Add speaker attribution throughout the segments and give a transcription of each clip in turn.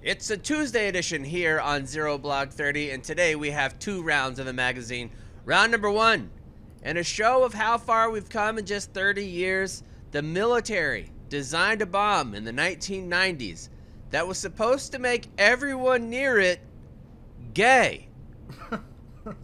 Speaker 1: It's a Tuesday edition here on Zero Blog 30, and today we have 2 rounds of the magazine. Round number 1, and a show of how far we've come in just 30 years. The military designed a bomb in the 1990s that was supposed to make everyone near it gay.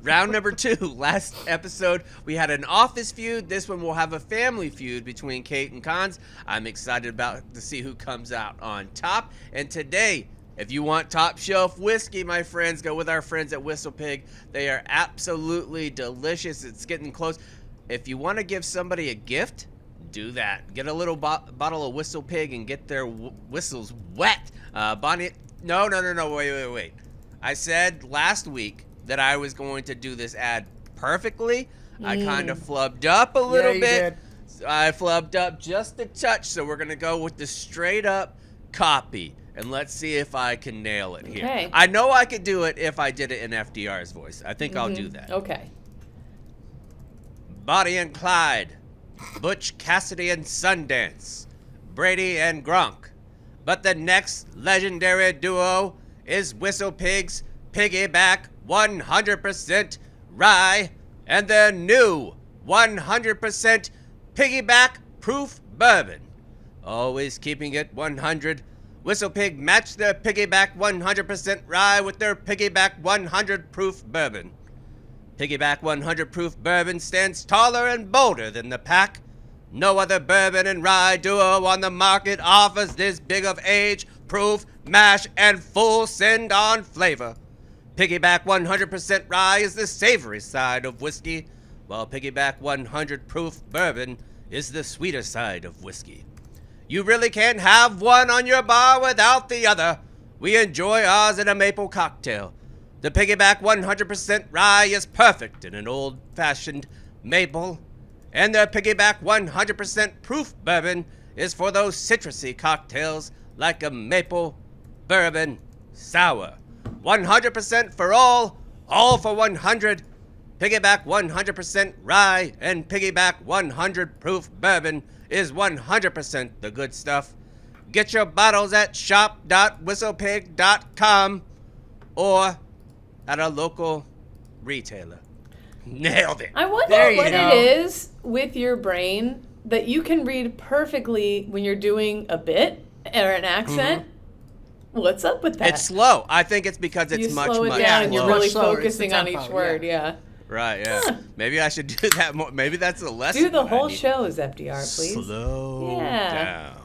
Speaker 1: Round number 2, last episode, we had an office feud. This one will have a family feud between Kate and Cons. I'm excited to see who comes out on top. And today, if you want top shelf whiskey, my friends, go with our friends at WhistlePig. They are absolutely delicious. It's getting close. If you want to give somebody a gift, do that. Get a little bottle of WhistlePig and get their whistles wet. Bonnie, no, wait. I said last week that I was going to do this ad perfectly. I kind of flubbed up a little bit.
Speaker 2: Did.
Speaker 1: I flubbed up just a touch, so we're going to go with the straight up copy. And let's see if I can nail it here.
Speaker 3: Okay.
Speaker 1: I know I could do it if I did it in FDR's voice. I think I'll do that.
Speaker 3: Okay.
Speaker 1: Bonnie and Clyde, Butch Cassidy and Sundance, Brady and Gronk. But the next legendary duo is WhistlePig's Piggyback 100% Rye and their new 100% Piggyback Proof Bourbon. Always keeping it 100. WhistlePig matched their Piggyback 100% Rye with their Piggyback 100 Proof Bourbon. Piggyback 100 Proof Bourbon stands taller and bolder than the pack. No other bourbon and rye duo on the market offers this big of age, proof, mash, and full send-on flavor. Piggyback 100% Rye is the savory side of whiskey, while Piggyback 100 Proof Bourbon is the sweeter side of whiskey. You really can't have one on your bar without the other. We enjoy ours in a maple cocktail. The Piggyback 100% Rye is perfect in an old-fashioned maple, and the Piggyback 100% Proof Bourbon is for those citrusy cocktails like a maple bourbon sour. 100% for all for 100. Piggyback 100% Rye and Piggyback 100 Proof Bourbon is 100% the good stuff. Get your bottles at shop.whistlepig.com or at a local retailer. Nailed it.
Speaker 3: I wonder what it is with your brain that you can read perfectly when you're doing a bit or an accent. What's up with that?
Speaker 1: It's slow. I think it's because it's
Speaker 3: you
Speaker 1: much
Speaker 3: slow it
Speaker 1: much
Speaker 3: down and you're really
Speaker 2: slower.
Speaker 3: focusing on each word. Yeah.
Speaker 1: Right, yeah. Maybe I should do that more. Maybe that's a lesson.
Speaker 3: Do the whole show as FDR, please.
Speaker 1: Slow down.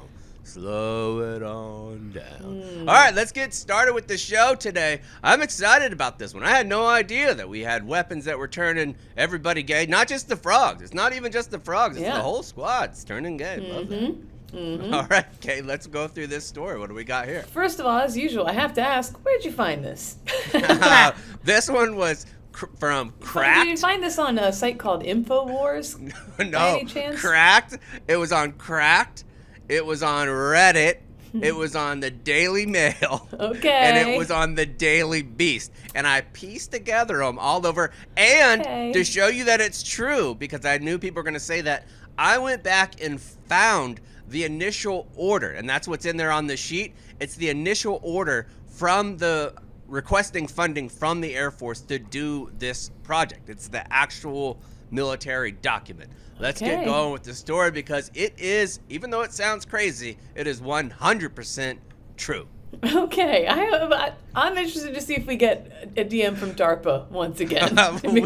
Speaker 1: Slow it on down.
Speaker 3: Mm.
Speaker 1: All right, let's get started with the show today. I'm excited about this one. I had no idea that we had weapons that were turning everybody gay. Not just the frogs. It's not even just the frogs. It's the whole squad's turning gay. Love that. All right, Kay, let's go through this story. What do we got here?
Speaker 3: First of all, as usual, I have to ask, where'd you find this?
Speaker 1: This one was from Cracked.
Speaker 3: Did you find this on a site called InfoWars?
Speaker 1: No,
Speaker 3: by any chance?
Speaker 1: Cracked. It was on Cracked. It was on Reddit. It was on the Daily Mail.
Speaker 3: Okay.
Speaker 1: And it was on the Daily Beast. And I pieced together them all over. And to show you that it's true, because I knew people were going to say that, I went back and found the initial order. And that's what's in there on the sheet. It's the initial order from the requesting funding from the Air Force to do this project. It's the actual military document. Let's get going with the story because it is, even though it sounds crazy, it is 100% true.
Speaker 3: Okay, I'm interested to see if we get a DM from DARPA once again.
Speaker 1: We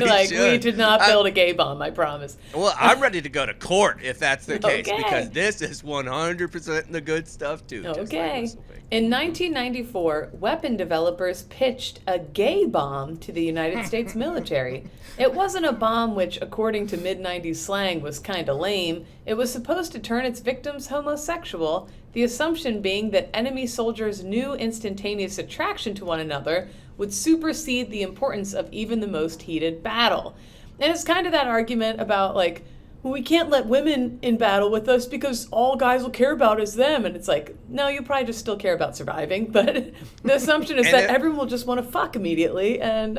Speaker 3: did not build a gay bomb, I promise.
Speaker 1: Well, I'm ready to go to court if that's the case, because this is 100% the good stuff too.
Speaker 3: Okay. In 1994, weapon developers pitched a gay bomb to the United States military. It wasn't a bomb which, according to mid-90s slang, was kind of lame. It was supposed to turn its victims homosexual, the assumption being that enemy soldiers' new instantaneous attraction to one another would supersede the importance of even the most heated battle. And it's kind of that argument about, like, well, we can't let women in battle with us because all guys will care about is them. And it's like, no, you probably just still care about surviving. But the assumption is that everyone will just want to fuck immediately. And,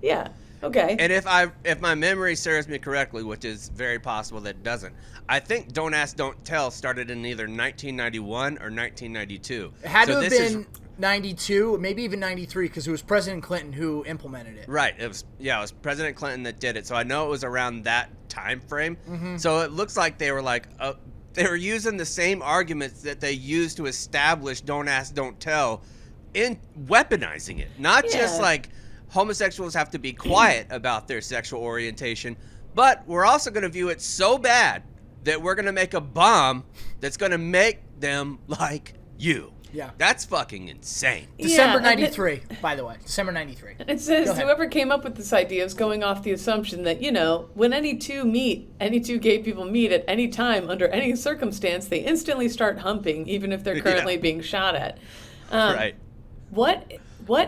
Speaker 3: yeah. Okay.
Speaker 1: And if my memory serves me correctly, which is very possible that it doesn't, I think Don't Ask, Don't Tell started in either 1991 or 1992.
Speaker 2: It had to have been 92, maybe even 93, because it was President Clinton who implemented it.
Speaker 1: Right. It was President Clinton that did it. So I know it was around that time frame. Mm-hmm. So it looks like they were like they were using the same arguments that they used to establish don't ask, don't tell in weaponizing it. Not just like homosexuals have to be quiet about their sexual orientation, but we're also going to view it so bad that we're going to make a bomb that's going to make them like you.
Speaker 2: Yeah.
Speaker 1: That's fucking insane.
Speaker 2: December 93, by the way. December 93.
Speaker 3: It says whoever came up with this idea is going off the assumption that, when any two gay people meet at any time under any circumstance, they instantly start humping, even if they're currently being shot at.
Speaker 1: Right.
Speaker 3: What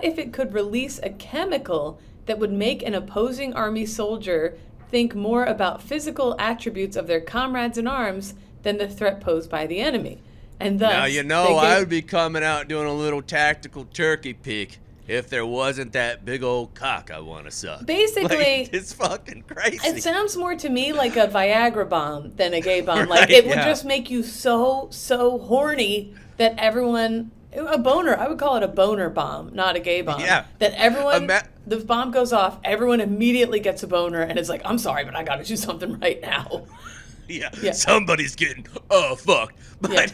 Speaker 3: if it could release a chemical that would make an opposing army soldier think more about physical attributes of their comrades in arms than the threat posed by the enemy? And thus,
Speaker 1: now, I would be coming out doing a little tactical turkey peek if there wasn't that big old cock I want to suck.
Speaker 3: Basically,
Speaker 1: it's fucking crazy.
Speaker 3: It sounds more to me like a Viagra bomb than a gay bomb. Like, it would just make you so horny that everyone... A boner. I would call it a boner bomb, not a gay bomb. Yeah. That everyone... the bomb goes off, everyone immediately gets a boner, and it's like, I'm sorry, but I got to do something right now.
Speaker 1: Yeah. Somebody's getting fucked. But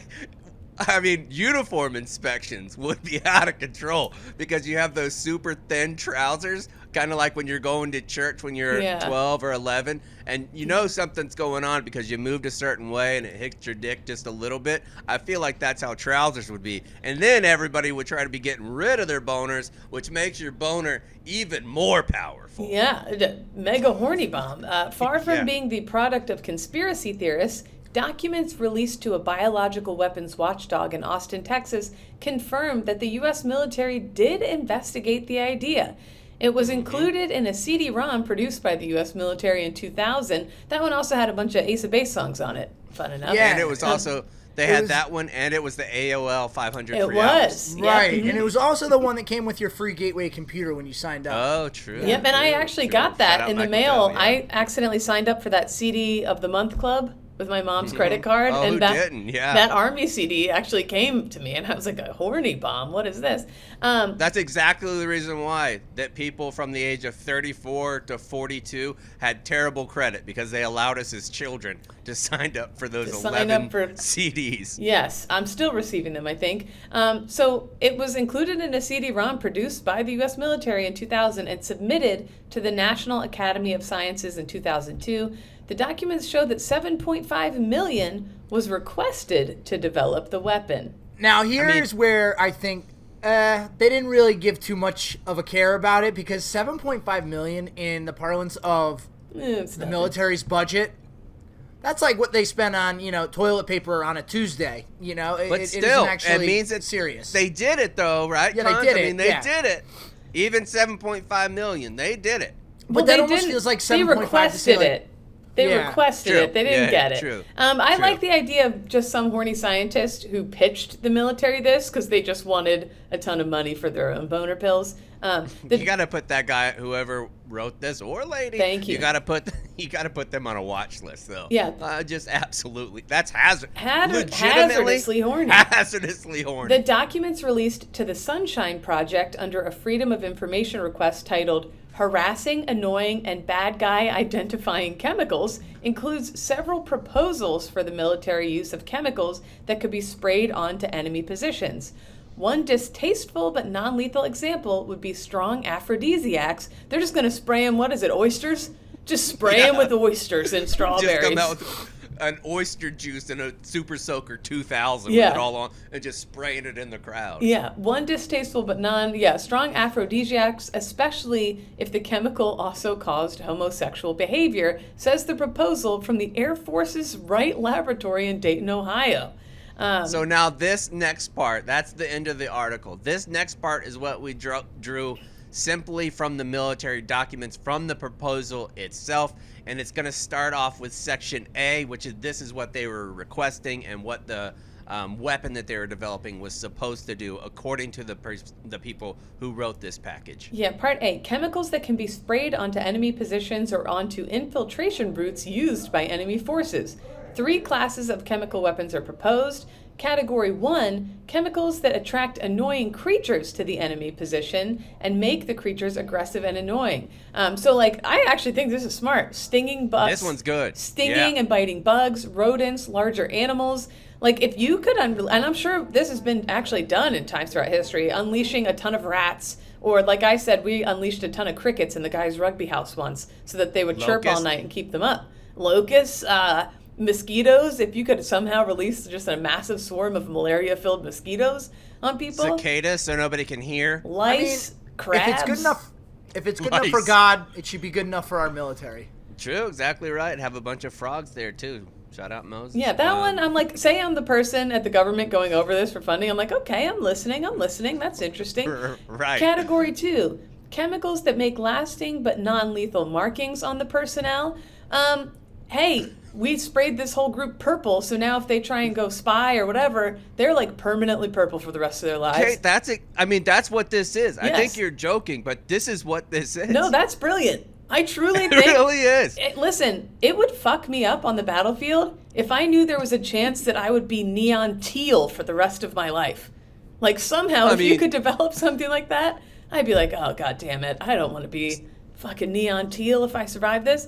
Speaker 1: I mean, uniform inspections would be out of control because you have those super thin trousers, kind of like when you're going to church when you're 12 or 11, and something's going on because you moved a certain way and it hits your dick just a little bit. I feel like that's how trousers would be. And then everybody would try to be getting rid of their boners, which makes your boner even more powerful.
Speaker 3: Yeah, mega horny bomb. Far from being the product of conspiracy theorists, documents released to a biological weapons watchdog in Austin, Texas, confirmed that the U.S. military did investigate the idea. It was included in a CD-ROM produced by the U.S. military in 2000. That one also had a bunch of Ace of Base songs on it, fun enough.
Speaker 1: Yeah, and it was also... They had that one, and it was the AOL 500
Speaker 3: free
Speaker 1: hours.
Speaker 2: Right, and it was also the one that came with your free Gateway computer when you signed up.
Speaker 1: Oh, true.
Speaker 3: Yep, and I actually got that in the mail. I accidentally signed up for that CD of the Month Club with my mom's credit card.
Speaker 1: Oh,
Speaker 3: and
Speaker 1: who didn't? Yeah.
Speaker 3: That Army CD actually came to me, and I was like, a horny bomb? What is this?
Speaker 1: That's exactly the reason why that people from the age of 34 to 42 had terrible credit, because they allowed us as children to sign up for those 11 CDs.
Speaker 3: Yes, I'm still receiving them, I think. So it was included in a CD-ROM produced by the U.S. military in 2000 and submitted to the National Academy of Sciences in 2002. The documents show that $7.5 million was requested to develop the weapon.
Speaker 2: Now, here's where I think they didn't really give too much of a care about it, because $7.5 million in the parlance of the military's budget, that's like what they spend on, toilet paper on a Tuesday.
Speaker 1: But still, it means it's serious. They did it, though, right?
Speaker 2: Yeah, they did it.
Speaker 1: They did it. Even $7.5 million, they did it.
Speaker 2: But that almost feels like 7.5.
Speaker 3: They requested it. They requested it. They didn't get it.
Speaker 1: True.
Speaker 3: I like the idea of just some horny scientist who pitched the military this because they just wanted a ton of money for their own boner pills.
Speaker 1: You got to put that guy, whoever wrote this, or lady.
Speaker 3: Thank you.
Speaker 1: You got to put them on a watch list, though.
Speaker 3: Yeah.
Speaker 1: Just absolutely. That's legitimately
Speaker 3: hazardously horny.
Speaker 1: Hazardously horny.
Speaker 3: The documents released to the Sunshine Project under a Freedom of Information request titled Harassing, Annoying, and Bad Guy Identifying Chemicals includes several proposals for the military use of chemicals that could be sprayed onto enemy positions. One distasteful but non-lethal example would be strong aphrodisiacs. They're just going to spray them, oysters? Just spray them with oysters and strawberries.
Speaker 1: Just come out with an oyster juice and a Super Soaker 2000 with it all on, and just spraying it in the crowd.
Speaker 3: Yeah, one distasteful but strong aphrodisiacs, especially if the chemical also caused homosexual behavior, says the proposal from the Air Force's Wright Laboratory in Dayton, Ohio.
Speaker 1: So now this next part, that's the end of the article. This next part is what we drew simply from the military documents, from the proposal itself, and it's going to start off with Section A, which is this is what they were requesting and what the weapon that they were developing was supposed to do, according to the people who wrote this package.
Speaker 3: Yeah, Part A, chemicals that can be sprayed onto enemy positions or onto infiltration routes used by enemy forces. 3 classes of chemical weapons are proposed. Category 1, chemicals that attract annoying creatures to the enemy position and make the creatures aggressive and annoying. So, like, I actually think this is smart. Stinging bugs.
Speaker 1: This one's good.
Speaker 3: Stinging and biting bugs, rodents, larger animals. Like, if you could, and I'm sure this has been actually done in times throughout history, unleashing a ton of rats, or like I said, we unleashed a ton of crickets in the guy's rugby house once so that they would chirp all night and keep them up. Locusts, mosquitoes, if you could somehow release just a massive swarm of malaria-filled mosquitoes on people.
Speaker 1: Cicadas, so nobody can hear.
Speaker 3: Lice, crabs.
Speaker 2: If it's good enough for God, it should be good enough for our military.
Speaker 1: True, exactly right. Have a bunch of frogs there, too. Shout out Moses.
Speaker 3: Yeah, that one, I'm like, say I'm the person at the government going over this for funding. I'm like, okay, I'm listening. That's interesting.
Speaker 1: Right.
Speaker 3: Category 2, chemicals that make lasting but non-lethal markings on the personnel. Hey, we sprayed this whole group purple, so now if they try and go spy or whatever, they're like permanently purple for the rest of their lives.
Speaker 1: Okay, that's it. I mean, that's what this is.
Speaker 3: Yes.
Speaker 1: I think you're joking, but this is what this is.
Speaker 3: No, that's brilliant. I truly think...
Speaker 1: It really is.
Speaker 3: Listen, it would fuck me up on the battlefield if I knew there was a chance that I would be neon teal for the rest of my life. Like, somehow, if you could develop something like that, I'd be like, oh, God damn it, I don't want to be fucking neon teal if I survive this.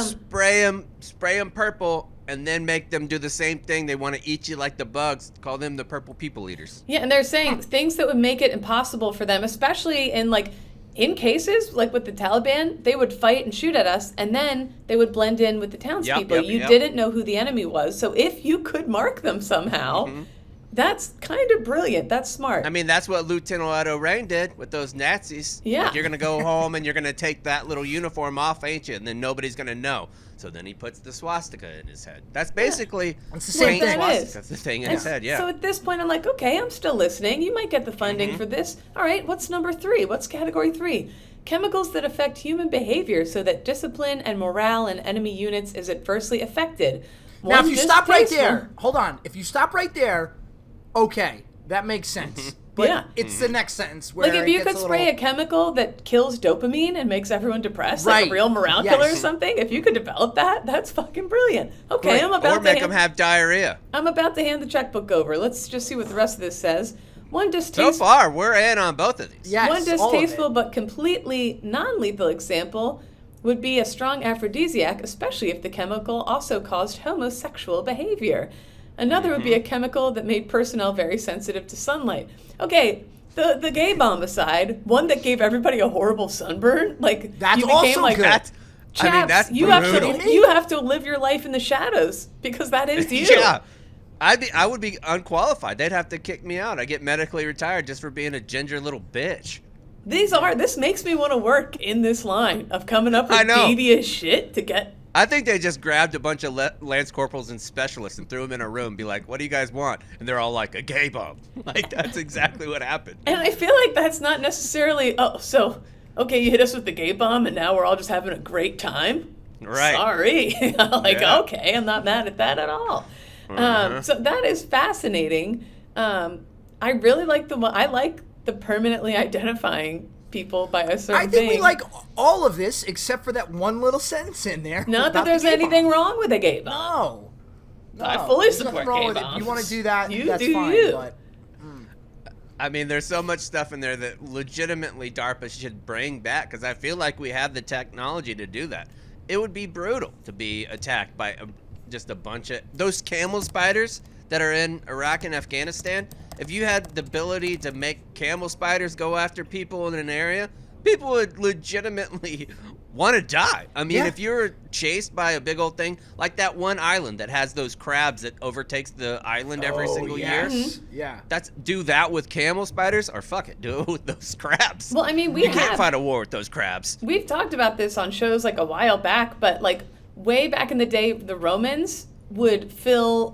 Speaker 1: Spray them purple, and then make them do the same thing. They want to eat you like the bugs. Call them the purple people eaters.
Speaker 3: Yeah, and they're saying things that would make it impossible for them, especially in cases, like with the Taliban, they would fight and shoot at us, and then they would blend in with the townspeople. You didn't know who the enemy was. So if you could mark them somehow, that's kind of brilliant. That's smart.
Speaker 1: I mean, that's what Lieutenant Otto Rain did with those Nazis.
Speaker 3: Yeah.
Speaker 1: Like, you're going to go home and you're going to take that little uniform off, ain't you? And then nobody's going to know. So then he puts the swastika in his head. That's basically
Speaker 2: It's the same thing.
Speaker 1: That's the thing in his head, yeah.
Speaker 3: So at this point, I'm like, okay, I'm still listening. You might get the funding for this. All right, what's number 3? What's category 3? Chemicals that affect human behavior so that discipline and morale in enemy units is adversely affected.
Speaker 2: Now, if you stop right there, hold on. If you stop right there, okay, that makes sense. But it's the next sentence where
Speaker 3: like if you could spray a chemical that kills dopamine and makes everyone depressed,
Speaker 2: right.
Speaker 3: like a real morale killer or something, if you could develop that, that's fucking brilliant. Okay, I'm about
Speaker 1: or make them have diarrhea.
Speaker 3: I'm about to hand the checkbook over. Let's just see what the rest of this says. One distasteful.
Speaker 1: So far, we're in on both of these.
Speaker 2: Yes,
Speaker 3: one distasteful but completely non-lethal example would be a strong aphrodisiac, especially if the chemical also caused homosexual behavior. Another would be a chemical that made personnel very sensitive to sunlight. Okay, the gay bomb aside, one that gave everybody a horrible sunburn, like
Speaker 2: that's
Speaker 3: you became
Speaker 2: also
Speaker 3: like
Speaker 2: good.
Speaker 3: Chaps,
Speaker 1: I mean, that's
Speaker 3: you have to live your life in the shadows because that is you.
Speaker 1: Yeah. I would be unqualified. They'd have to kick me out. I get medically retired just for being a ginger little bitch.
Speaker 3: This makes me want to work in this line of coming up with devious shit to get.
Speaker 1: I think they just grabbed a bunch of lance corporals and specialists and threw them in a room and be like, what do you guys want? And they're all like, a gay bomb. Like, that's exactly what happened.
Speaker 3: And I feel like that's not necessarily, okay, you hit us with the gay bomb and now we're all just having a great time?
Speaker 1: Right.
Speaker 3: Sorry. Okay, I'm not mad at that at all. So that is fascinating. I really like I like the permanently identifying people by a certain thing.
Speaker 2: I think we like all of this except for that one little sentence in there.
Speaker 3: Not that there's anything wrong with a gay bomb.
Speaker 2: No.
Speaker 3: I fully
Speaker 2: There's
Speaker 3: support
Speaker 2: nothing wrong
Speaker 3: gay
Speaker 2: with it.
Speaker 3: bombs.
Speaker 2: If you want to do that, that's
Speaker 3: do
Speaker 2: fine.
Speaker 3: you.
Speaker 2: But
Speaker 1: I mean, there's so much stuff in there that legitimately DARPA should bring back because I feel like we have the technology to do that. It would be brutal to be attacked by just a bunch of those camel spiders that are in Iraq and Afghanistan. If you had the ability to make camel spiders go after people in an area, people would legitimately want to die. I mean, if you're chased by a big old thing, like that one island that has those crabs that overtakes the island every single year.
Speaker 2: Yeah.
Speaker 1: Do that with camel spiders, or fuck it, do it with those crabs.
Speaker 3: Well, I mean,
Speaker 1: you can't fight a war with those crabs.
Speaker 3: We've talked about this on shows like a while back, but like way back in the day, the Romans would fill,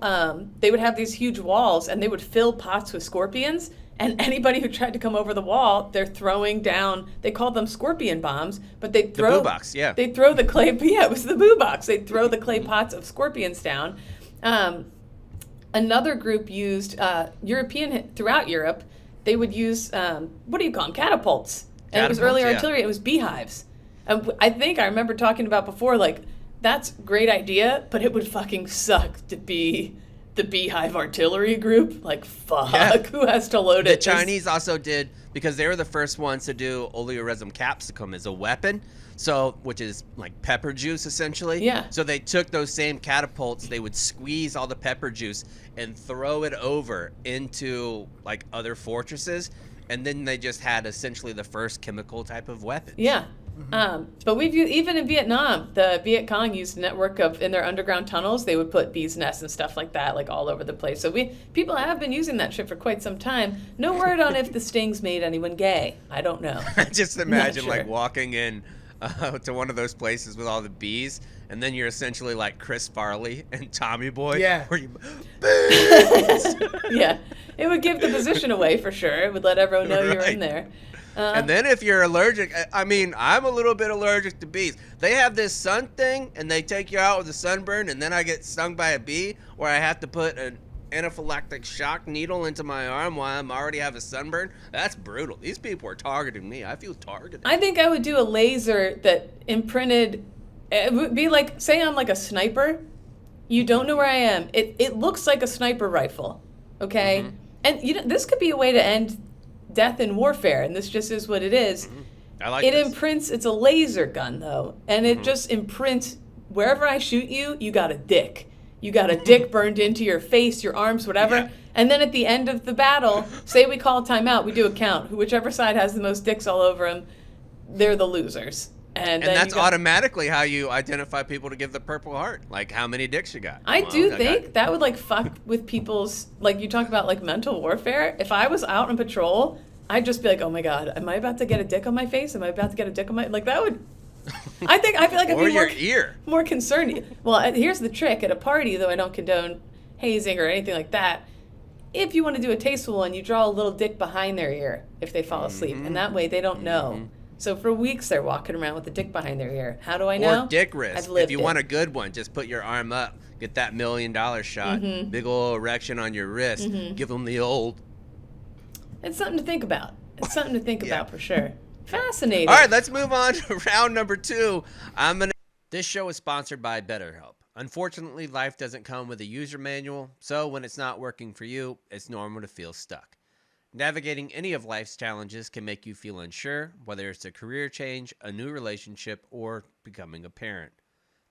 Speaker 3: they would have these huge walls and they would fill pots with scorpions. And anybody who tried to come over the wall, they're throwing down, they called them scorpion bombs, but they'd throw...
Speaker 1: The boo box, yeah.
Speaker 3: They'd throw the clay, it was the boo box. They'd throw the clay pots of scorpions down. Another group used, throughout Europe, they would use, what do you call them, catapults. And it was early artillery, it was beehives. And I think I remember talking about before, like, that's a great idea, but it would fucking suck to be the Beehive Artillery Group. Like, fuck,
Speaker 1: Yeah.
Speaker 3: who has to load
Speaker 1: The
Speaker 3: it?
Speaker 1: Chinese also did, because they were the first ones to do oleoresin capsicum as a weapon, so which is like pepper juice essentially.
Speaker 3: Yeah.
Speaker 1: So they took those same catapults, they would squeeze all the pepper juice and throw it over into like other fortresses, and then they just had essentially the first chemical type of weapon.
Speaker 3: Yeah. But we've used, even in Vietnam, the Viet Cong used a network of, in their underground tunnels, they would put bees' nests and stuff like that, like all over the place. So people have been using that shit for quite some time. No word on if the stings made anyone gay. I don't know.
Speaker 1: Just imagine
Speaker 3: Not sure.
Speaker 1: like walking in to one of those places with all the bees, and then you're essentially like Chris Farley and Tommy Boy.
Speaker 2: Yeah.
Speaker 1: Where you, bees!
Speaker 3: Yeah. It would give the position away for sure. It would let everyone know you're in there.
Speaker 1: And then if you're allergic, I mean, I'm a little bit allergic to bees. They have this sun thing, and they take you out with a sunburn, and then I get stung by a bee, where I have to put an anaphylactic shock needle into my arm while I'm already have a sunburn. That's brutal. These people are targeting me. I feel targeted.
Speaker 3: I think I would do a laser that imprinted. It would be like, say I'm like a sniper. You don't know where I am. It looks like a sniper rifle, okay?
Speaker 1: Mm-hmm.
Speaker 3: And this could be a way to end death in warfare, and this just is what it is.
Speaker 1: Mm-hmm. I like
Speaker 3: It
Speaker 1: this.
Speaker 3: imprints. It's a laser gun though, and it just imprints wherever I shoot you. You got a dick. You got a dick burned into your face, your arms, whatever.
Speaker 1: Yeah.
Speaker 3: And then at the end of the battle, say we call timeout, we do a count. Whichever side has the most dicks all over them, they're the losers. And then
Speaker 1: that's
Speaker 3: you got-
Speaker 1: automatically how you identify people to give the Purple Heart. Like, how many dicks you got?
Speaker 3: I
Speaker 1: Well,
Speaker 3: do
Speaker 1: got-
Speaker 3: think that would like fuck with people's, like you talk about like mental warfare. If I was out on patrol, I'd just be like, oh my God, am I about to get a dick on my face? Am I about to get a dick on my, like that would, I feel like I'd
Speaker 1: Or
Speaker 3: be
Speaker 1: your ear.
Speaker 3: more concerned. Well, here's the trick. At a party, though I don't condone hazing or anything like that, if you want to do a tasteful one, you draw a little dick behind their ear if they fall asleep. And that way they don't know. So for weeks they're walking around with a dick behind their ear. How do I know?
Speaker 1: Or dick wrist.
Speaker 3: I've lived
Speaker 1: If you
Speaker 3: it.
Speaker 1: want a good one, just put your arm up. Get that $1 million shot.
Speaker 3: Mm-hmm.
Speaker 1: Big ol' erection on your wrist. Give them the old.
Speaker 3: It's something to think about. It's something to think
Speaker 1: Yeah.
Speaker 3: about for sure. Fascinating.
Speaker 1: All right, let's move on to round number 2. This show is sponsored by Betterhelp. Unfortunately, life doesn't come with a user manual, so when it's not working for you, it's normal to feel stuck. Navigating any of life's challenges can make you feel unsure, whether it's a career change, a new relationship, or becoming a parent.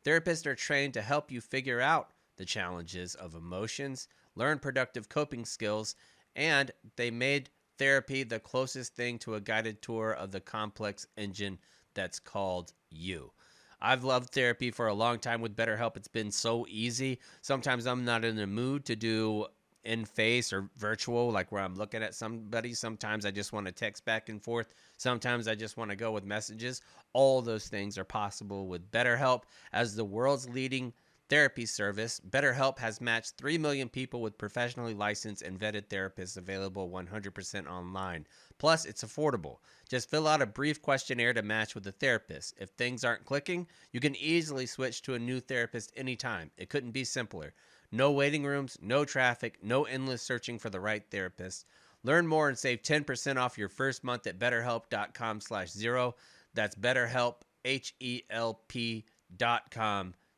Speaker 1: Therapists are trained to help you figure out the challenges of emotions, learn productive coping skills, and they made therapy the closest thing to a guided tour of the complex engine that's called you. I've loved therapy for a long time with BetterHelp. It's been so easy. Sometimes I'm not in the mood to do in-face or virtual, like where I'm looking at somebody. Sometimes I just want to text back and forth. Sometimes I just want to go with messages. All those things are possible with BetterHelp. As the world's leading therapy service, BetterHelp has matched 3 million people with professionally licensed and vetted therapists available 100% online. Plus, it's affordable. Just fill out a brief questionnaire to match with a therapist. If things aren't clicking, you can easily switch to a new therapist anytime. It couldn't be simpler. No waiting rooms, no traffic, no endless searching for the right therapist. Learn more and save 10% off your first month at betterhelp.com/0. That's BetterHelp,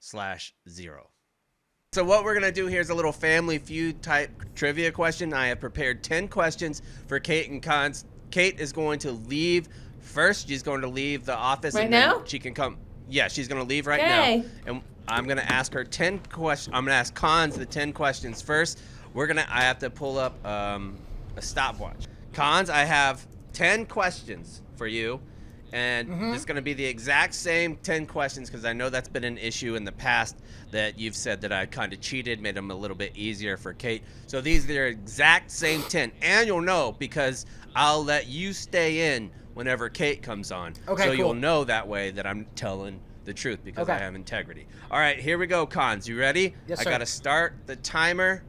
Speaker 1: HELP.com/0. So what we're going to do here is a little Family Feud type trivia question. I have prepared 10 questions for Kate and Cons. Kate is going to leave first. She's going to leave the office.
Speaker 3: Right
Speaker 1: and then
Speaker 3: now?
Speaker 1: She can come. Yeah, she's going to leave right
Speaker 3: Okay.
Speaker 1: now. And I'm going to ask her 10 questions. I'm going to ask Cons the 10 questions first. I have to pull up a stopwatch. Cons, I have 10 questions for you. And it's going to be the exact same 10 questions because I know that's been an issue in the past that you've said that I kind of cheated, made them a little bit easier for Kate. So these are the exact same 10. And you'll know because I'll let you stay in whenever Kate comes on.
Speaker 2: Okay,
Speaker 1: so
Speaker 2: cool.
Speaker 1: you'll know that way that I'm telling the truth because I
Speaker 2: Okay.
Speaker 1: have integrity. All right, here we go, Cons. You ready?
Speaker 2: Yes,
Speaker 1: I
Speaker 2: sir.
Speaker 1: got to start the timer.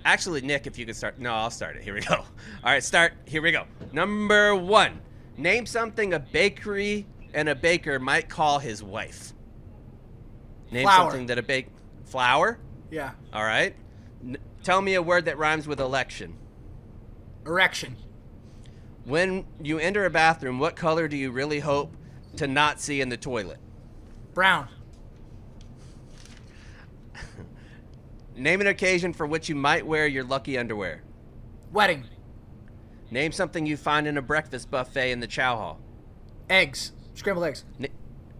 Speaker 1: Actually, Nick, if you could start. No, I'll start it. Here we go. All right, start. Here we go. Number 1. Name something a bakery and a baker might call his wife. Name
Speaker 2: Flour.
Speaker 1: something that flour?
Speaker 2: Yeah.
Speaker 1: All right. Tell me a word that rhymes with election.
Speaker 2: Erection.
Speaker 1: When you enter a bathroom, what color do you really hope to not see in the toilet?
Speaker 2: Brown.
Speaker 1: Name an occasion for which you might wear your lucky underwear.
Speaker 2: Wedding.
Speaker 1: Name something you find in a breakfast buffet in the chow hall.
Speaker 2: Eggs. Scrambled eggs.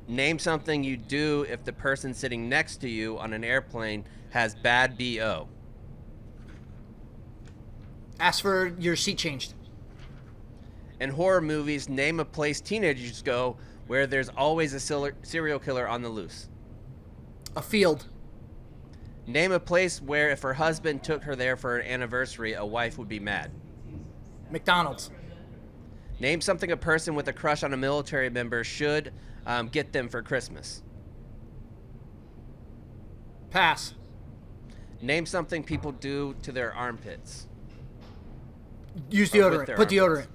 Speaker 1: Name something you do if the person sitting next to you on an airplane has bad BO.
Speaker 2: Ask for your seat changed.
Speaker 1: In horror movies, name a place teenagers go where there's always a serial killer on the loose.
Speaker 2: A field.
Speaker 1: Name a place where if her husband took her there for an anniversary, a wife would be mad.
Speaker 2: McDonald's.
Speaker 1: Name something a person with a crush on a military member should get them for Christmas.
Speaker 2: Pass.
Speaker 1: Name something people do to their armpits.
Speaker 2: Use
Speaker 1: Or with
Speaker 2: deodorant.
Speaker 1: their
Speaker 2: Put deodorant.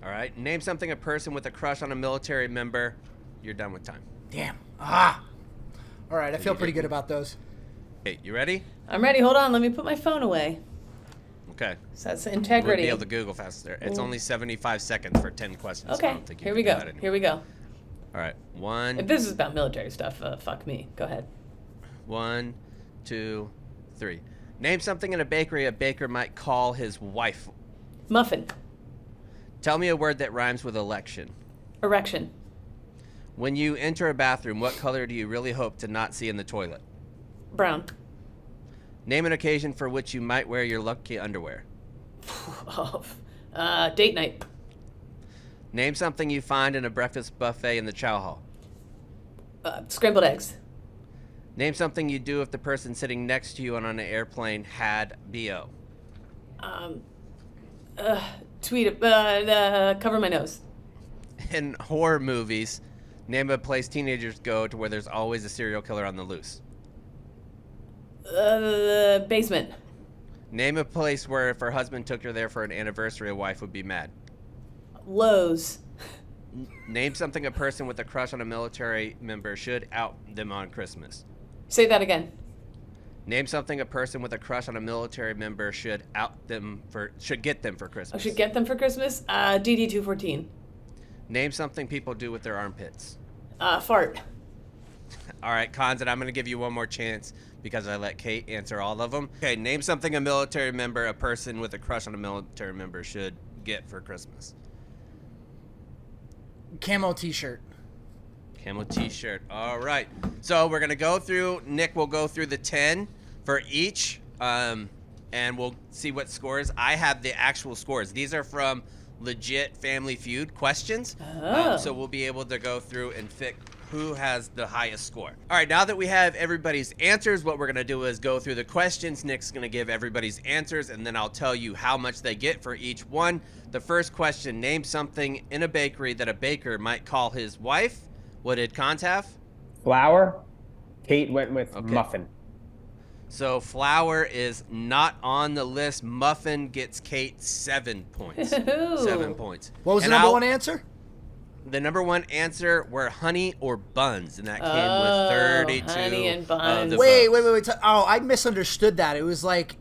Speaker 1: All right. Name something a person with a crush on a military member. You're done with time.
Speaker 2: Damn. All right, I feel pretty good about those.
Speaker 1: Hey, you ready?
Speaker 3: I'm ready. Hold on. Let me put my phone away.
Speaker 1: Okay.
Speaker 3: So that's
Speaker 1: We'll
Speaker 3: integrity.
Speaker 1: be able to Google faster. It's only 75 seconds for 10 questions. So I
Speaker 3: Okay.
Speaker 1: don't think you
Speaker 3: Here
Speaker 1: can
Speaker 3: we
Speaker 1: do
Speaker 3: go.
Speaker 1: that anymore.
Speaker 3: Here we go.
Speaker 1: All right. One,
Speaker 3: If this is about military stuff, fuck me. Go ahead.
Speaker 1: 1, 2, 3. Name something in a baker might call his wife.
Speaker 3: Muffin.
Speaker 1: Tell me a word that rhymes with election.
Speaker 3: Erection.
Speaker 1: When you enter a bathroom, what color do you really hope to not see in the toilet?
Speaker 3: Brown.
Speaker 1: Name an occasion for which you might wear your lucky underwear.
Speaker 3: Oh, date night.
Speaker 1: Name something you find in a breakfast buffet in the chow hall.
Speaker 3: Scrambled eggs.
Speaker 1: Name something you do if the person sitting next to you on an airplane had BO.
Speaker 3: Tweet. Cover my nose.
Speaker 1: In horror movies, name a place teenagers go to where there's always a serial killer on the loose.
Speaker 3: Basement.
Speaker 1: Name a place where if her husband took her there for an anniversary, a wife would be mad.
Speaker 3: Lowe's.
Speaker 1: Name something a person with a crush on a military member should out them on Christmas.
Speaker 3: Say that again.
Speaker 1: Name something a person with a crush on a military member should get them for
Speaker 3: I
Speaker 1: Christmas.
Speaker 3: should get them for Christmas. DD-214.
Speaker 1: Name something people do with their armpits.
Speaker 3: Fart.
Speaker 1: All right, Conzit, I'm going to give you one more chance because I let Kate answer all of them. Okay, name something a person with a crush on a military member should get for Christmas.
Speaker 2: Camo t-shirt.
Speaker 1: Camo t-shirt. All right. So we're going to go through, Nick will go through the 10 for each, and we'll see what scores. I have the actual scores. These are from legit Family Feud questions. So we'll be able to go through and pick who has the highest score. All right, now that we have everybody's answers, what we're going to do is go through the questions. Nick's going to give everybody's answers, and then I'll tell you how much they get for each one. The first question, name something in a bakery that a baker might call his wife. What did Cons have?
Speaker 4: Flour. Kate went with muffin.
Speaker 1: So flour is not on the list. Muffin gets Kate 7 points. 7 points.
Speaker 2: What was the number one answer?
Speaker 1: The number one answer were honey or buns, and that came with 32.
Speaker 3: Honey and buns.
Speaker 2: Wait. Oh, I misunderstood that. It was like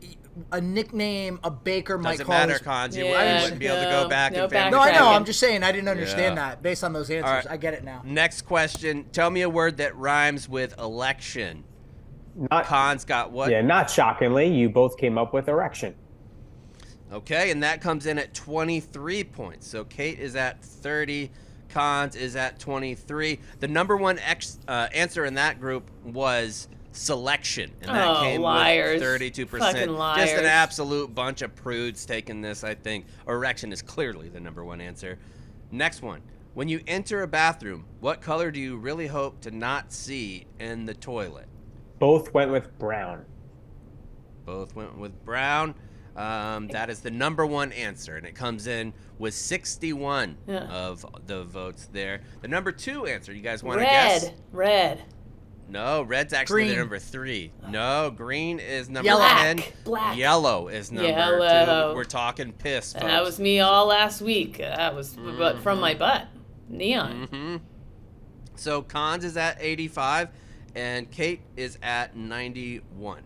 Speaker 2: a nickname a baker might
Speaker 1: Doesn't
Speaker 2: call
Speaker 1: matter,
Speaker 2: his...
Speaker 1: Cons. You
Speaker 3: Yeah,
Speaker 1: wouldn't be able to go back
Speaker 3: no
Speaker 1: and family.
Speaker 2: No, I know.
Speaker 3: Dragon.
Speaker 2: I'm just saying I didn't understand
Speaker 1: Yeah.
Speaker 2: that based on those answers.
Speaker 1: All right.
Speaker 2: I get it now.
Speaker 1: Next question. Tell me a word that rhymes with election.
Speaker 4: Not,
Speaker 1: Cons got what?
Speaker 4: yeah, not shockingly, you both came up with erection.
Speaker 1: Okay, and that comes in at 23 points. So Kate is at 30. Cons is at 23. The number one answer in that group was selection, and that came
Speaker 3: liars.
Speaker 1: with 32%.
Speaker 3: Fucking liars.
Speaker 1: Just an absolute bunch of prudes taking this, I think. Erection is clearly the number one answer. Next one. When you enter a bathroom, what color do you really hope to not see in the toilet?
Speaker 4: Both went with brown.
Speaker 1: Both went with brown. That is the number one answer, and it comes in with 61 of the votes there. The number two answer, you guys want to guess?
Speaker 3: Red.
Speaker 1: No, red's actually the
Speaker 2: Green.
Speaker 1: number 3. No, green is number
Speaker 2: Yellow.
Speaker 1: 10.
Speaker 3: Black.
Speaker 1: Yellow is number
Speaker 3: Yellow.
Speaker 1: 2. We're talking piss, folks.
Speaker 3: That was me all last week. That was but from my butt. Neon.
Speaker 1: Mm-hmm. So Cons is at 85, and Kate is at 91.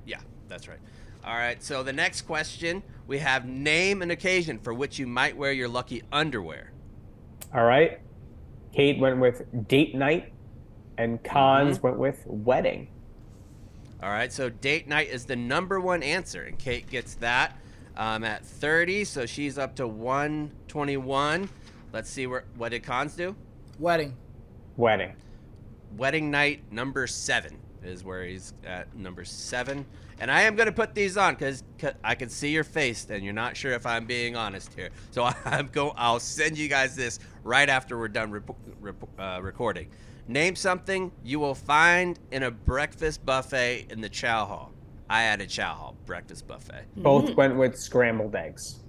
Speaker 1: Yeah, that's right. All right, so the next question, we have name an occasion for which you might wear your lucky underwear.
Speaker 4: All right. Kate went with date night, and Cons went with wedding.
Speaker 1: All right, so date night is the number one answer, and Kate gets that at 30, so she's up to 121. Let's see what did Cons do?
Speaker 2: Wedding.
Speaker 4: Wedding.
Speaker 1: Wedding night number 7 is where he's at number 7. And I am going to put these on because I can see your face and you're not sure if I'm being honest here. So I'll send you guys this right after we're done recording. Name something you will find in a breakfast buffet in the chow hall. I added chow hall, breakfast buffet.
Speaker 4: Both went with scrambled eggs.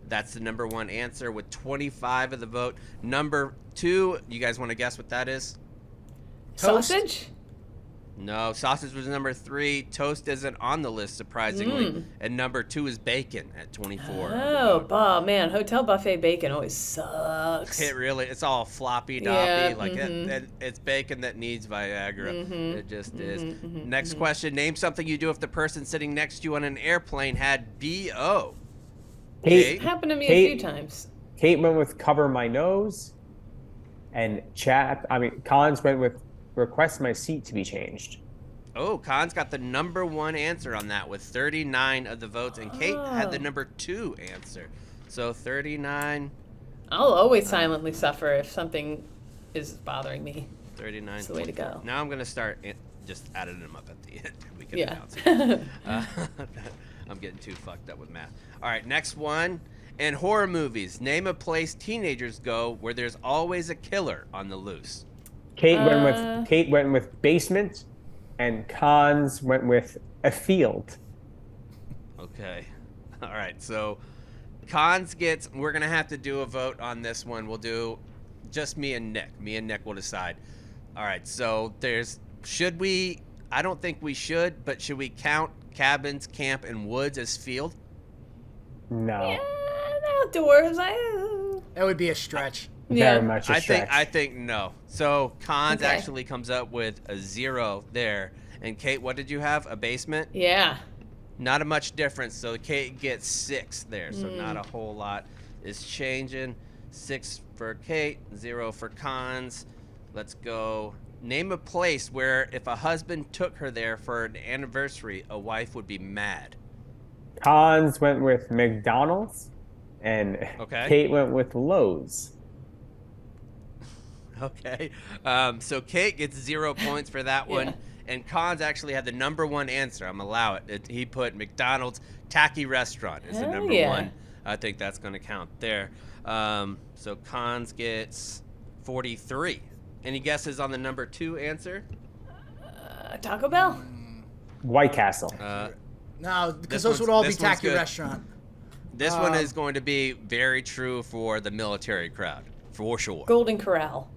Speaker 1: That's the number one answer with 25 of the vote. Number 2, you guys want to guess what that is?
Speaker 2: Toast?
Speaker 3: Sausage?
Speaker 1: No, sausage was number 3. Toast isn't on the list, surprisingly. And number 2 is bacon at 24.
Speaker 3: Oh, man, hotel buffet bacon always sucks.
Speaker 1: It's all floppy doppy.
Speaker 3: Yeah,
Speaker 1: it's bacon that needs Viagra. It just is. Next question. Name something you do if the person sitting next to you on an airplane had BO.
Speaker 4: Kate
Speaker 3: Happened to me a few times.
Speaker 4: Kate went with cover my nose, and Collins went with request my seat to be changed.
Speaker 1: Oh, Khan's got the number 1 answer on that with 39 of the votes, and Kate had the number 2 answer. So 39.
Speaker 3: I'll always silently suffer if something is bothering me.
Speaker 1: 39.
Speaker 3: That's the way to go.
Speaker 1: Now I'm going to start just adding them up at the end. We can announce
Speaker 3: Yeah.
Speaker 1: it. I'm getting too fucked up with math. All right, next one. In horror movies, name a place teenagers go where there's always a killer on the loose.
Speaker 4: Kate went with basement, and Cons went with a field.
Speaker 1: Okay. All right. So Cons gets. We're gonna have to do a vote on this one. We'll do just me and Nick. Me and Nick will decide. All right. So should we? I don't think we should, but should we count cabins, camp, and woods as field?
Speaker 4: No.
Speaker 3: Yeah, outdoors.
Speaker 2: That would be a stretch.
Speaker 4: Very much a
Speaker 1: I
Speaker 4: stretch.
Speaker 1: think no. So Cons
Speaker 3: Okay.
Speaker 1: actually comes up with a 0 there. And Kate, what did you have? A basement?
Speaker 3: Yeah.
Speaker 1: Not a much difference. So Kate gets 6 there. So not a whole lot is changing. 6 for Kate, 0 for Cons. Let's go. Name a place where if a husband took her there for an anniversary, a wife would be mad.
Speaker 4: Cons went with McDonald's, and
Speaker 1: Okay.
Speaker 4: Kate went with Lowe's.
Speaker 1: Okay. So Kate gets 0 points for that one.
Speaker 3: Yeah.
Speaker 1: And Cons actually had the number 1 answer. I'm allow it. He put McDonald's tacky restaurant is the
Speaker 3: Hell
Speaker 1: number
Speaker 3: yeah.
Speaker 1: 1. I think that's going to count there. So Cons gets 43. Any guesses on the number 2 answer?
Speaker 3: Taco Bell?
Speaker 4: White Castle.
Speaker 2: No, because
Speaker 1: This
Speaker 2: those would all be
Speaker 1: this one's
Speaker 2: tacky
Speaker 1: good.
Speaker 2: restaurant.
Speaker 1: This one is going to be very true for the military crowd, for sure.
Speaker 3: Golden Corral.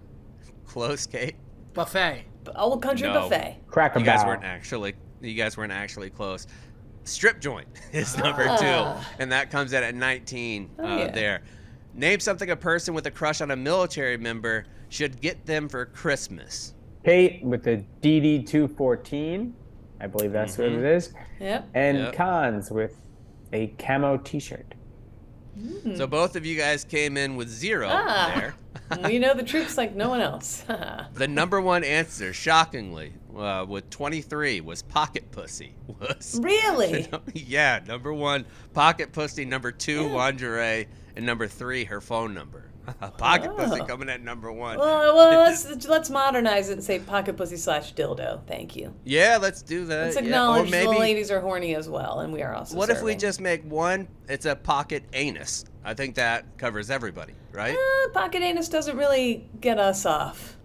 Speaker 1: Close, Kate?
Speaker 2: Buffet.
Speaker 3: Old Country
Speaker 1: No.
Speaker 3: Buffet.
Speaker 4: Cracker
Speaker 1: You guys
Speaker 4: Barrel.
Speaker 1: weren't actually close. Strip joint is number 2, and that comes in at 19
Speaker 3: yeah.
Speaker 1: there. Name something a person with a crush on a military member should get them for Christmas.
Speaker 4: Kate with the DD-214. I believe that's what it is.
Speaker 3: Yep.
Speaker 4: And
Speaker 1: Yep.
Speaker 4: Cons with a camo t-shirt.
Speaker 1: So both of you guys came in with 0 there.
Speaker 3: We know the troops like no one else.
Speaker 1: The number 1 answer, shockingly, with 23, was pocket pussy.
Speaker 3: Really?
Speaker 1: Yeah, number 1, pocket pussy. Number 2, lingerie. And number 3, her phone number. Pocket pussy coming at number 1.
Speaker 3: Well, let's modernize it and say pocket pussy / dildo. Thank you.
Speaker 1: Yeah, let's do that.
Speaker 3: Let's
Speaker 1: Yeah.
Speaker 3: acknowledge
Speaker 1: Or maybe,
Speaker 3: the ladies are horny as well, and we are also.
Speaker 1: what if we
Speaker 3: serving.
Speaker 1: just make one? It's a pocket anus. I think that covers everybody, right?
Speaker 3: Pocket anus doesn't really get us off.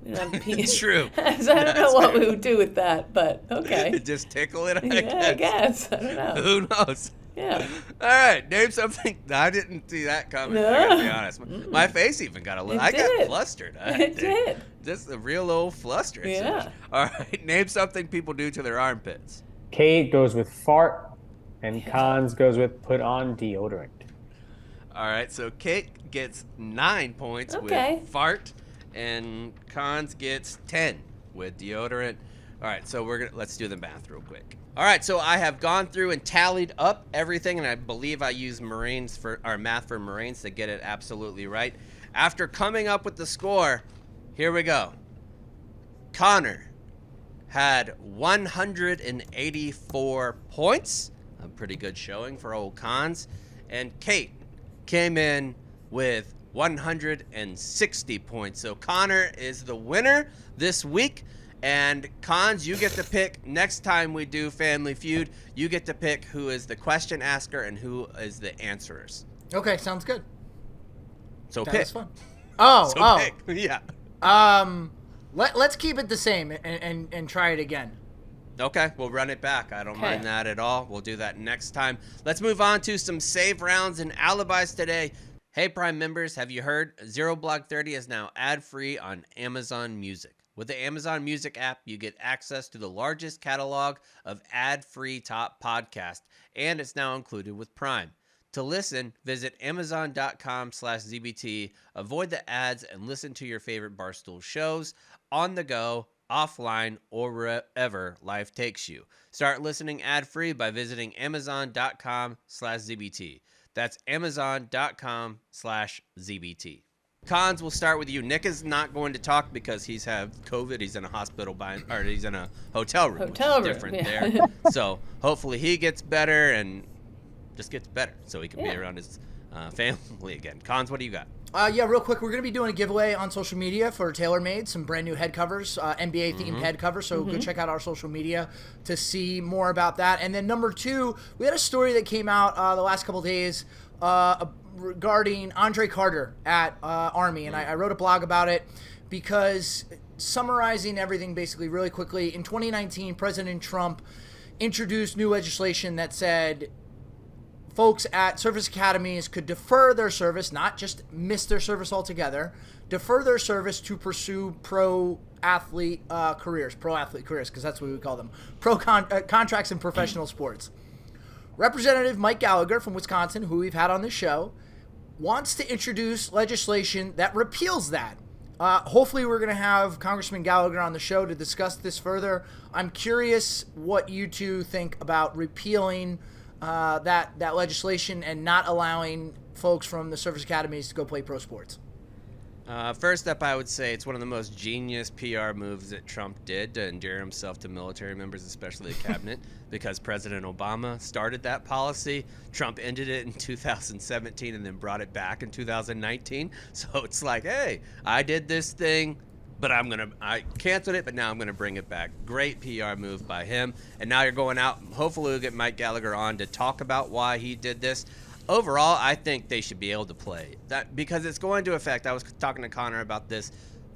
Speaker 3: We don't have a penis.
Speaker 1: It's true.
Speaker 3: So I don't know what we would do with that, but okay.
Speaker 1: Just tickle it,
Speaker 3: I guess. I don't know.
Speaker 1: Who knows?
Speaker 3: Yeah.
Speaker 1: All right, name something. I didn't see that coming. I gotta be honest. My face even got a little. I got
Speaker 3: did.
Speaker 1: flustered.
Speaker 3: It did.
Speaker 1: Just a real old fluster.
Speaker 3: Yeah.
Speaker 1: All right, name something people do to their armpits.
Speaker 4: Kate goes with fart, and Cons goes with put on deodorant.
Speaker 1: All right, so Kate gets 9 points
Speaker 3: Okay.
Speaker 1: with fart, and Cons gets 10 with deodorant. All right, so let's do the math real quick. All right, so I have gone through and tallied up everything, and I believe I used math for Marines to get it absolutely right. After coming up with the score, here we go. Connor had 184 points. A pretty good showing for old Cons. And Kate came in with 160 points. So Connor is the winner this week. And Cons, you get to pick next time we do Family Feud. You get to pick who is the question asker and who is the answerers.
Speaker 2: Okay, sounds good.
Speaker 1: So
Speaker 2: That
Speaker 1: pick.
Speaker 2: was fun. Oh,
Speaker 1: Pick. Yeah.
Speaker 2: Let's keep it the same and try it again.
Speaker 1: Okay, we'll run it back. I don't mind that at all. We'll do that next time. Let's move on to some save rounds and alibis today. Hey, Prime members, have you heard? Zero Block 30 is now ad-free on Amazon Music. With the Amazon Music app, you get access to the largest catalog of ad-free top podcasts, and it's now included with Prime. To listen, visit amazon.com/ZBT, avoid the ads, and listen to your favorite Barstool shows on the go, offline, or wherever life takes you. Start listening ad-free by visiting amazon.com/ZBT. That's amazon.com/ZBT. Cons, we'll start with you. Nick is not going to talk because he's had COVID. He's in a hospital or he's in a hotel room. Different there. So hopefully he gets better and just gets better so he can be around his family again. Cons, what do you got?
Speaker 2: Real quick, we're going to be doing a giveaway on social media for TaylorMade, some brand new head covers, NBA-themed head covers, so go check out our social media to see more about that. And then number 2, we had a story that came out the last couple days regarding Andre Carter at Army, and I wrote a blog about it because summarizing everything basically really quickly, in 2019, President Trump introduced new legislation that said folks at service academies could defer their service, not just miss their service altogether, defer their service to pursue pro-athlete careers, because that's what we call them, contracts in professional sports. Representative Mike Gallagher from Wisconsin, who we've had on the show, wants to introduce legislation that repeals that. Hopefully we're going to have Congressman Gallagher on the show to discuss this further. I'm curious what you two think about repealing that legislation and not allowing folks from the service academies to go play pro sports.
Speaker 1: First up, I would say it's one of the most genius PR moves that Trump did to endear himself to military members, especially the cabinet, because President Obama started that policy. Trump ended it in 2017 and then brought it back in 2019. So it's like, hey, I did this thing, but I canceled it, but now I'm going to bring it back. Great PR move by him. And now you're going out. Hopefully we'll get Mike Gallagher on to talk about why he did this. Overall, I think they should be able to play that because it's going to affect. I was talking to Connor about this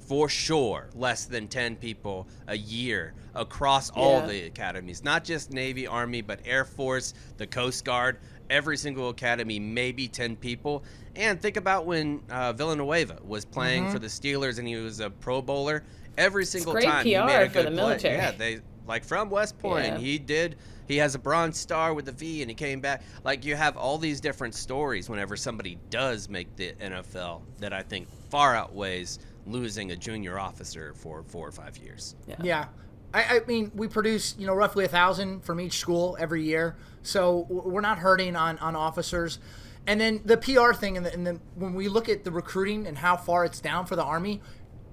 Speaker 1: for sure. Less than 10 people a year across all the academies, not just Navy, Army, but Air Force, the Coast Guard, every single academy, maybe 10 people. And think about when Villanueva was playing for the Steelers and he was a Pro Bowler. Every single time he made a good play.
Speaker 3: Military.
Speaker 1: Yeah, they like from West Point. He has a Bronze Star with a V, and he came back. Like, you have all these different stories whenever somebody does make the NFL that I think far outweighs losing a junior officer for 4 or 5 years.
Speaker 2: Yeah. I mean, we produce, roughly 1,000 from each school every year, so we're not hurting on officers. And then the PR thing, and when we look at the recruiting and how far it's down for the Army,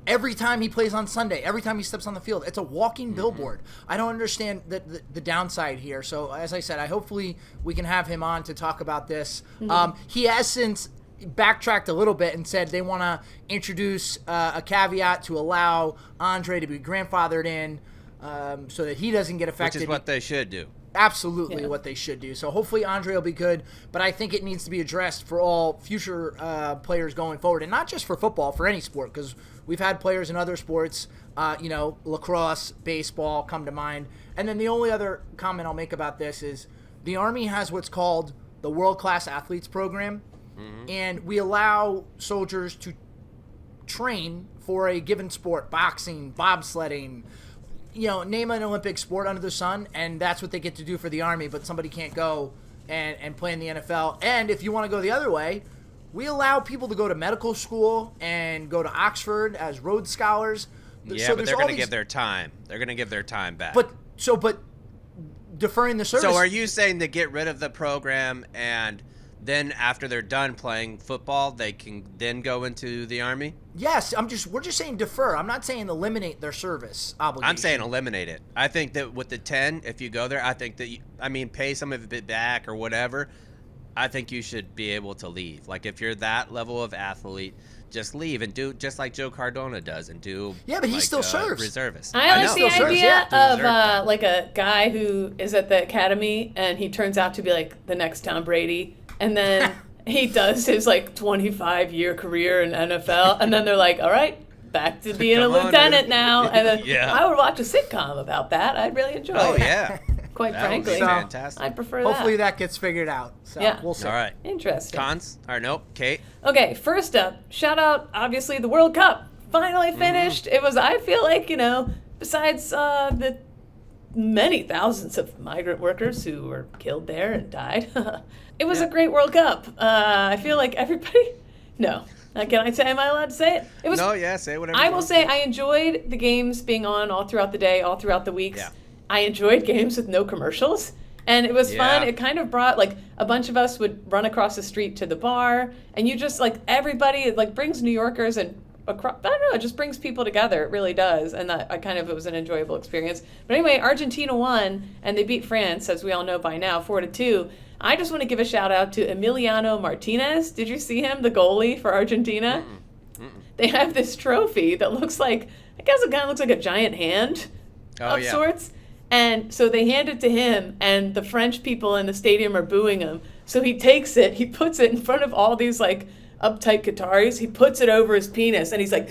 Speaker 2: every time he plays on Sunday, every time he steps on the field, it's a walking billboard. I don't understand the downside here. So, as I said, hopefully we can have him on to talk about this. He has since backtracked a little bit and said they want to introduce a caveat to allow Andre to be grandfathered in so that he doesn't get affected.
Speaker 1: Which is what they should do.
Speaker 2: Absolutely what they should do. So hopefully Andre will be good, but I think it needs to be addressed for all future players going forward, and not just for football, for any sport, because we've had players in other sports, lacrosse, baseball come to mind. And then the only other comment I'll make about this is the Army has what's called the World Class Athletes Program, and we allow soldiers to train for a given sport, boxing, bobsledding, name an Olympic sport under the sun, and that's what they get to do for the Army, but somebody can't go and play in the NFL. And if you want to go the other way, we allow people to go to medical school and go to Oxford as Rhodes Scholars.
Speaker 1: Yeah, so but they're going to give their time. They're going to give their time back.
Speaker 2: But deferring the service.
Speaker 1: So are you saying to get rid of the program and then after they're done playing football, they can then go into the Army?
Speaker 2: Yes, we're just saying defer. I'm not saying eliminate their service obligation.
Speaker 1: I'm saying eliminate it. I think that with the 10, if you go there, I think that pay some of it back or whatever. I think you should be able to leave. Like if you're that level of athlete, just leave and do just like Joe Cardona does and do.
Speaker 2: Yeah, but he still serves.
Speaker 1: Reservist.
Speaker 3: I like the idea of
Speaker 1: yeah.
Speaker 3: like a guy who is at the academy and he turns out to be like the next Tom Brady, and then he does his like 25-year career in NFL, and then they're like, all right, back to being a lieutenant now. And then
Speaker 1: Yeah.
Speaker 3: I would watch a sitcom about that. I'd really enjoy it.
Speaker 1: Oh yeah.
Speaker 3: Quite
Speaker 1: That would be
Speaker 3: frankly.
Speaker 1: fantastic.
Speaker 3: I prefer
Speaker 2: Hopefully
Speaker 3: that.
Speaker 2: that gets figured out. So
Speaker 3: Yeah.
Speaker 2: we'll see.
Speaker 1: All right.
Speaker 3: Interesting.
Speaker 1: Cons? Or nope. Kate?
Speaker 3: Okay, first up, shout out, obviously, the World Cup. Finally finished. It was, I feel like, besides the many thousands of migrant workers who were killed there and died, it was a great World Cup. I feel like everybody... No. Can I say, am I allowed to say it? It was.
Speaker 1: No, yeah, say whatever.
Speaker 3: I
Speaker 1: you
Speaker 3: will
Speaker 1: want.
Speaker 3: say I enjoyed the games being on all throughout the day, all throughout the weeks.
Speaker 1: Yeah.
Speaker 3: I enjoyed games with no commercials. And it was fun.
Speaker 1: Yeah.
Speaker 3: It kind of brought, like, a bunch of us would run across the street to the bar. And you just, like, everybody, it, like, brings New Yorkers and, across, I don't know, it just brings people together. It really does. And that, it was an enjoyable experience. But anyway, Argentina won, and they beat France, as we all know by now, 4-2. I just want to give a shout out to Emiliano Martinez. Did you see him, the goalie for Argentina? They have this trophy that looks like, I guess it kind of looks like a giant hand of sorts. And so they hand it to him, and the French people in the stadium are booing him. So he takes it, he puts it in front of all these, like, uptight Qataris. He puts it over his penis, and he's like,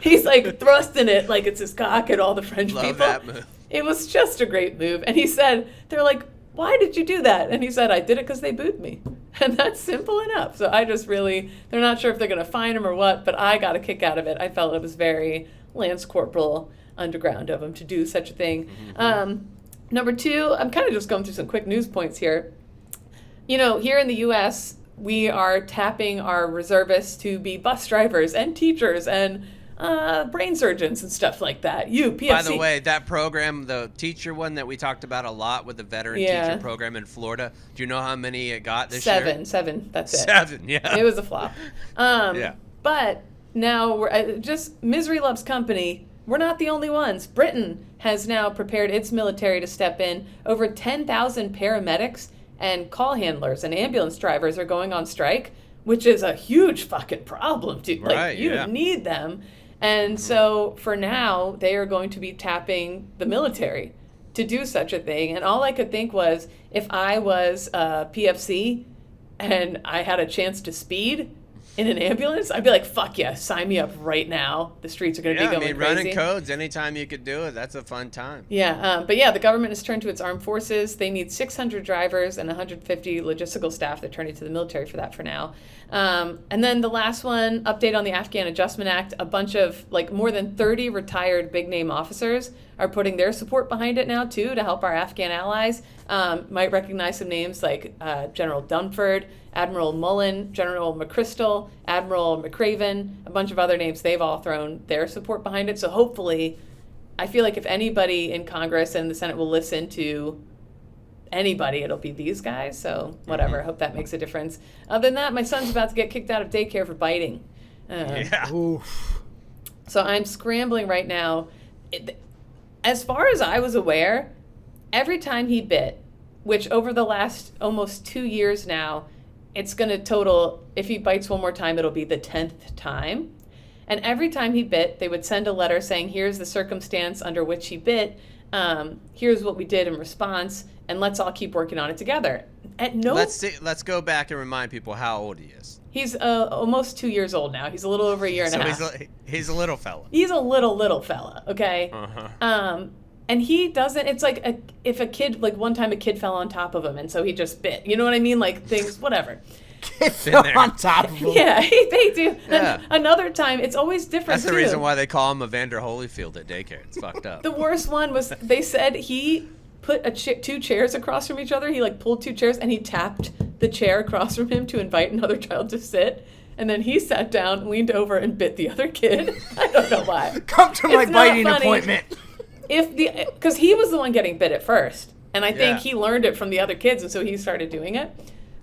Speaker 3: he's, like, thrusting it like it's his cock at all the French people.
Speaker 1: Love that move.
Speaker 3: It was just a great move. And he said, they're like, why did you do that? And he said, I did it because they booed me. And that's simple enough. So I just really, they're not sure if they're going to fine him or what, but I got a kick out of it. I felt it was very Lance Corporal underground of him to do such a thing. Number two, I'm kind of just going through some quick news points here. Here in the U.S., we are tapping our reservists to be bus drivers and teachers and brain surgeons and stuff like that. PFC.
Speaker 1: By the way, that program, the teacher one that we talked about a lot with the veteran teacher program in Florida, do you know how many it got this year?
Speaker 3: Seven, that's it.
Speaker 1: 7, yeah.
Speaker 3: It was a flop.
Speaker 1: Yeah.
Speaker 3: But now, we're just misery loves company. We're not the only ones. Britain has now prepared its military to step in. Over 10,000 paramedics and call handlers and ambulance drivers are going on strike, which is a huge fucking problem, dude.
Speaker 1: Right,
Speaker 3: you need them. And so for now, they are going to be tapping the military to do such a thing. And all I could think was, if I was PFC and I had a chance to speed in an ambulance, I'd be like, fuck yeah, sign me up right now. The streets are going to be going crazy.
Speaker 1: Running codes anytime you could do it, that's a fun time.
Speaker 3: Yeah, but yeah, the government has turned to its armed forces. They need 600 drivers and 150 logistical staff. They're turning to the military for that for now. And then the last one, update on the Afghan Adjustment Act. A bunch of, more than 30 retired big-name officers are putting their support behind it now, too, to help our Afghan allies. Might recognize some names like General Dunford, Admiral Mullen, General McChrystal, Admiral McCraven, a bunch of other names. They've all thrown their support behind it. So hopefully, I feel like if anybody in Congress and the Senate will listen to anybody, it'll be these guys. So whatever, I hope that makes a difference. Other than that, my son's about to get kicked out of daycare for biting.
Speaker 2: Oof.
Speaker 3: So I'm scrambling right now. As far as I was aware, every time he bit, which over the last almost 2 years now, it's going to total, if he bites one more time, it'll be the 10th time. And every time he bit, they would send a letter saying, here's the circumstance under which he bit, here's what we did in response, and let's all keep working on it together.
Speaker 1: Let's go back and remind people how old he is.
Speaker 3: He's almost 2 years old now. He's a little over a year and a half.
Speaker 1: He's a little fella.
Speaker 3: He's a little fella, okay? And he doesn't, it's like if a kid, one time a kid fell on top of him and so he just bit. You know what I mean? Things, whatever.
Speaker 2: Kid fell on top of him.
Speaker 3: Yeah, they do.
Speaker 1: Yeah.
Speaker 3: And another time, it's always different,
Speaker 1: That's the reason why they call him Evander Holyfield at daycare. It's fucked up.
Speaker 3: The worst one was, they said he put two chairs across from each other. He pulled two chairs and he tapped the chair across from him to invite another child to sit. And then he sat down, leaned over, and bit the other kid. I don't know why.
Speaker 2: Come to my biting appointment.
Speaker 3: Because he was the one getting bit at first, and I think he learned it from the other kids, and so he started doing it.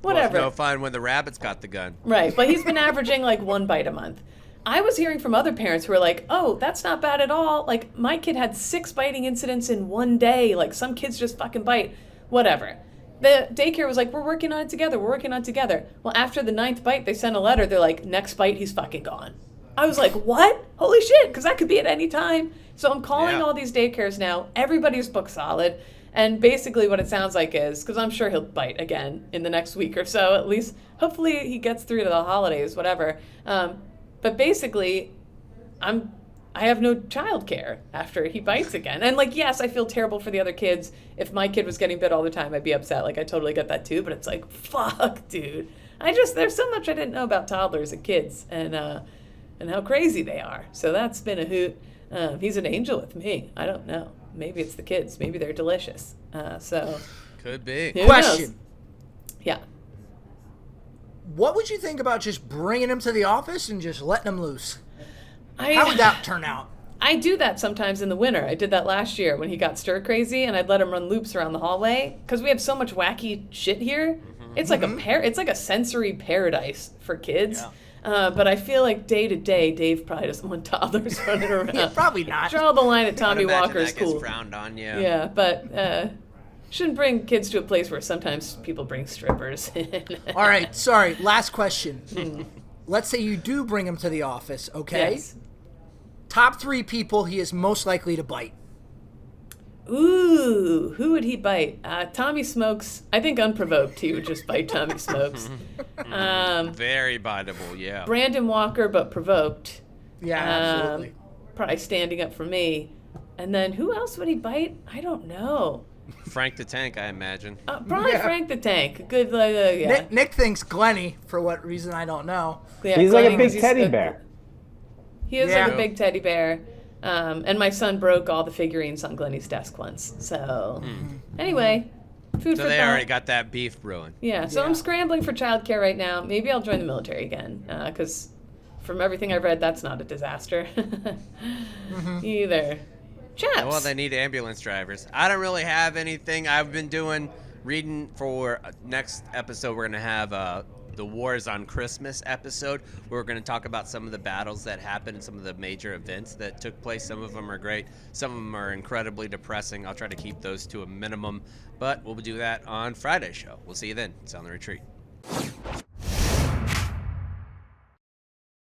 Speaker 3: Whatever.
Speaker 1: Well, it's no fun when the rabbit's got the gun.
Speaker 3: Right, but he's been averaging like 1 bite a month. I was hearing from other parents who were like, oh, that's not bad at all. Like, my kid had 6 biting incidents in 1 day. Like, some kids just fucking bite. Whatever. The daycare was like, we're working on it together. We're working on it together. Well, after the 9th bite, they sent a letter. They're like, next bite, he's fucking gone. I was like, what? Holy shit, because that could be at any time. So I'm calling all these daycares now. Everybody's booked solid. And basically what it sounds like is, because I'm sure he'll bite again in the next week or so, at least. Hopefully he gets through to the holidays, whatever. But basically, I have no childcare after he bites again. And like, yes, I feel terrible for the other kids. If my kid was getting bit all the time, I'd be upset. Like, I totally get that too. But it's like, fuck, dude. There's so much I didn't know about toddlers and kids and how crazy they are. So that's been a hoot. He's an angel with me. I don't know. Maybe it's the kids. Maybe they're delicious.
Speaker 1: Could be.
Speaker 2: Question.
Speaker 3: Knows? Yeah.
Speaker 2: What would you think about just bringing him to the office and just letting him loose? How would that turn out?
Speaker 3: I do that sometimes in the winter. I did that last year when he got stir crazy, and I'd let him run loops around the hallway because we have so much wacky shit here. It's like it's like a sensory paradise for kids. Yeah. But I feel like day to day, Dave probably doesn't want toddlers running around.
Speaker 2: Yeah, probably not.
Speaker 3: Draw the line at Tommy Walker is
Speaker 1: cool.
Speaker 3: cool.
Speaker 1: Frowned on, yeah.
Speaker 3: Yeah, but shouldn't bring kids to a place where sometimes people bring strippers in.
Speaker 2: All right, sorry. Last question. Let's say you do bring him to the office, okay?
Speaker 3: Yes.
Speaker 2: Top 3 people he is most likely to bite.
Speaker 3: Ooh, who would he bite? Tommy Smokes. I think unprovoked he would just bite Tommy Smokes.
Speaker 1: Very biteable, yeah.
Speaker 3: Brandon Walker, but provoked.
Speaker 2: Yeah, absolutely.
Speaker 3: Probably standing up for me. And then who else would he bite? I don't know.
Speaker 1: Frank the Tank, I imagine.
Speaker 3: Probably Frank the Tank. Good, yeah.
Speaker 2: Nick thinks Glenny, for what reason I don't know.
Speaker 3: Yeah,
Speaker 4: He's
Speaker 3: Glenny,
Speaker 4: like a big
Speaker 3: 'cause
Speaker 4: teddy bear.
Speaker 3: He is
Speaker 2: Yeah.
Speaker 3: like a big teddy bear. And my son broke all the figurines on Glenny's desk once. So, anyway, food
Speaker 1: So
Speaker 3: for
Speaker 1: they
Speaker 3: thought.
Speaker 1: already got that beef brewing.
Speaker 3: Yeah, so I'm scrambling for childcare right now. Maybe I'll join the military again, because from everything I've read, that's not a disaster either. Chaps.
Speaker 1: Well, they need ambulance drivers. I don't really have anything. I've been reading for next episode. We're going to have the Wars on Christmas episode. We're going to talk about some of the battles that happened and some of the major events that took place. Some of them are great. Some of them are incredibly depressing. I'll try to keep those to a minimum, but we'll do that on Friday's show. We'll see you then. It's On the Retreat.